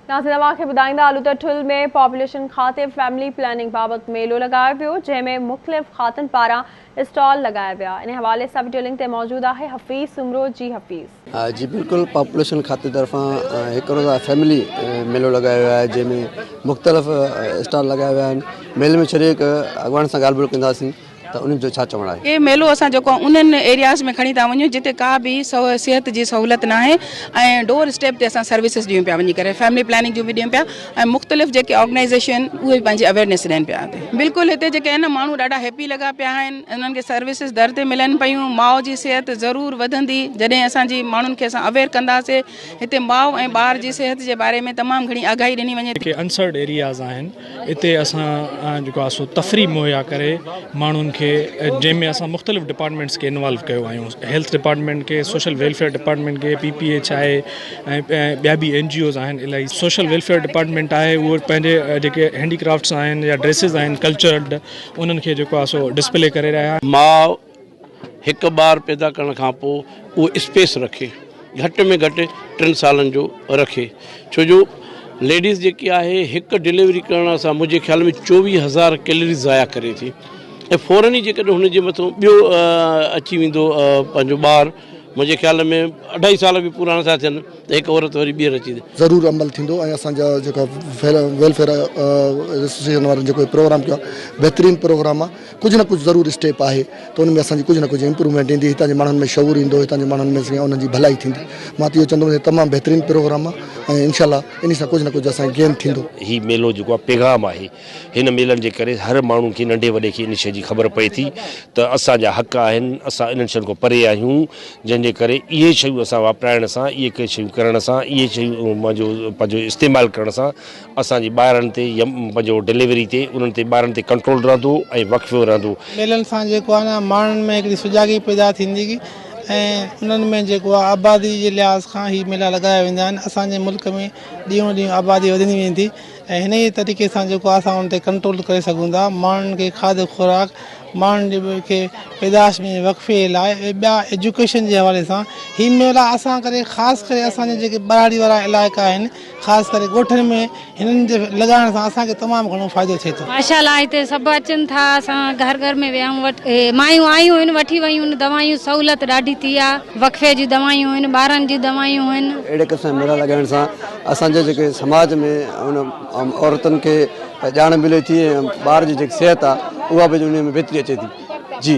नाज़िरवा खे ॿुधाईंदा आलू त ठुल में पॉपुलेशन खाते फैमिली प्लानिंग बाबति मेलो लगायो वियो, जंहिंमें मुख़्तलिफ़ खातनि पारां स्टॉल लगाया विया। इन हवाले सां बि लिंक ते मौजूद आहे हफ़ीज़ सुमरो। जी हफ़ीज़। जी बिल्कुल, पॉपुलेशन खाते तरफ़ां एक रोज़ा फैमिली मेलो लगाया वियो आहे, जंहिंमें मुख़्तलिफ़ स्टॉल लगाया विया आहिनि। मेले में शरीक अॻवान सां ॻाल्हि ॿोल कंदासीं त उन्हनि जो छा चवणु आहे। ये मेलो असां जेको उन्हनि एरियाज़ में खणी था वञूं जिते का बि सिहत जी सहूलियत न आहे ऐं डोर स्टेप ते असां सर्विसिस ॾियूं पिया, वञी करे फैमिली प्लानिंग जूं बि ॾियूं पिया ऐं मुख़्तलिफ़ जेके ऑर्गेनाइज़ेशन उहे पंहिंजी अवेयरनेस ॾियनि पिया। बिल्कुलु हिते जेके आहिनि माण्हू ॾाढा हैप्पी लॻा पिया आहिनि, उन्हनि खे सर्विसिस दर ते मिलनि पियूं। माउ जी सिहत ज़रूरु वधंदी जॾहिं असांजी माण्हुनि खे असां अवेयर कंदासीं। हिते माउ ऐं ॿार जी सिहत जे बारे में तमामु घणी आगाही ॾिनी वञे। जेके अनसर्ड एरियाज़ आहिनि हिते असां जेको आहे सो तफ़री मुहैया करे माण्हुनि खे, जंहिंमें असां मुख़्तलिफ़ डिपार्टमेंट्स खे इन्वॉल्व कयो आहियूं। हेल्थ डिपार्टमेंट के, सोशल वेलफेयर डिपार्टमेंट के, PPH आहे ऐं ॿिया बि NGOs आहिनि इलाही। सोशल वेलफेयर डिपार्टमेंट आहे उहो पंहिंजे जेके हैंडीक्राफ्ट्स आहिनि या ड्रेसिस आहिनि कल्चर्ड, उन्हनि खे जेको आहे सो डिस्प्ले करे रहिया। माउ हिकु ॿार पैदा करण खां पोइ उहो स्पेस रखे, घटि में घटि 3 सालनि जो रखे, छो जो लेडीज़ जेकी आहे हिकु डिलीवरी करण सां मुंहिंजे ख्याल में 24,000 कैलोरीज़ ज़ाया करे थी ऐं फ़ौरन ई जेकॾहिं हुनजे मथां ॿियो अची वेंदो पंहिंजो ॿारु, मुंहिंजे ख़्याल में 2.5 साल बि पूरा नथा थियनि त हिकु औरत वरी ॿीहर अची ज़रूरु अमल थींदो ऐं असांजा जेका वेलफेयर एसोसिएशन वारनि जेको प्रोग्राम कयो आहे बहितरीनु प्रोग्राम आहे। कुझु न कुझु ज़रूरु स्टेप आहे त उन में असांजी कुझु न कुझु इम्प्रूवमेंट ईंदी, हितां जे माण्हुनि में शऊर ईंदो, हितां जे माण्हुनि में उन्हनि जी भलाई थींदी। मां त इहो चवंदुमि तमामु बहितरीनु प्रोग्राम आहे ऐं इनशाला इन सां कुझु न कुझु असांखे गेन थींदो। हीउ मेलो जेको आहे पैगाम आहे, हिन मेलनि जे करे हर माण्हू खे नंढे वॾे खे इन शइ जी ख़बर पए थी त असांजा हक़ आहिनि, असां इन्हनि शयुनि खां परे आहियूं, जंहिंजे करे इहे शयूं असां वापराइण सां, इहे के शयूं करण सां, इहे शयूं पंहिंजो इस्तेमालु करण सां असांजे ॿारनि ते या पंहिंजो डिलीवरी ते उन्हनि ते ॿारनि ते कंट्रोल रहंदो ऐं वक़्फ़ो रहंदो। मेलनि सां जेको आहे न माण्हुनि में हिकिड़ी सुजागी पैदा थींदी ऐं उन्हनि में जेको आहे आबादी जे लिहाज़ खां ई मेला लॻाया वेंदा आहिनि। असांजे मुल्क में ॾींहों ॾींहुं आबादी वधंदी वेंदी ऐं हिन ई तरीक़े सां जेको आहे असां उन ते कंट्रोल करे सघूं था। माण्हुनि खे खाधो खुराक, माण्हुनि खे पैदाश में वक़्फ़े लाइ ऐं ॿिया एजुकेशन जे हवाले सां हीअ मेला असां करे ख़ासि करे असांजे जेके ॿाहिरि वारा इलाइक़ा आहिनि, ख़ासि करे ॻोठनि में हिननि जे लॻाइण सां असांखे तमामु घणो फ़ाइदो थिए थो। माशाअल्लाह हिते सभु अचनि था, असां घर घर में विया मायूं आयूं आहिनि, वठी वियूं आहिनि दवायूं, सहूलियत ॾाढी थी आहे। वक़्फ़े जी दवायूं आहिनि, ॿारनि जी दवायूं आहिनि। अहिड़े क़िस्म मेला लॻाइण सां असांजे जेके समाज में उन औरतुनि खे ॼाण मिले थी ऐं ॿार जी जेकी सिहत आहे उहा बि उन में बहितरी अचे थी। जी।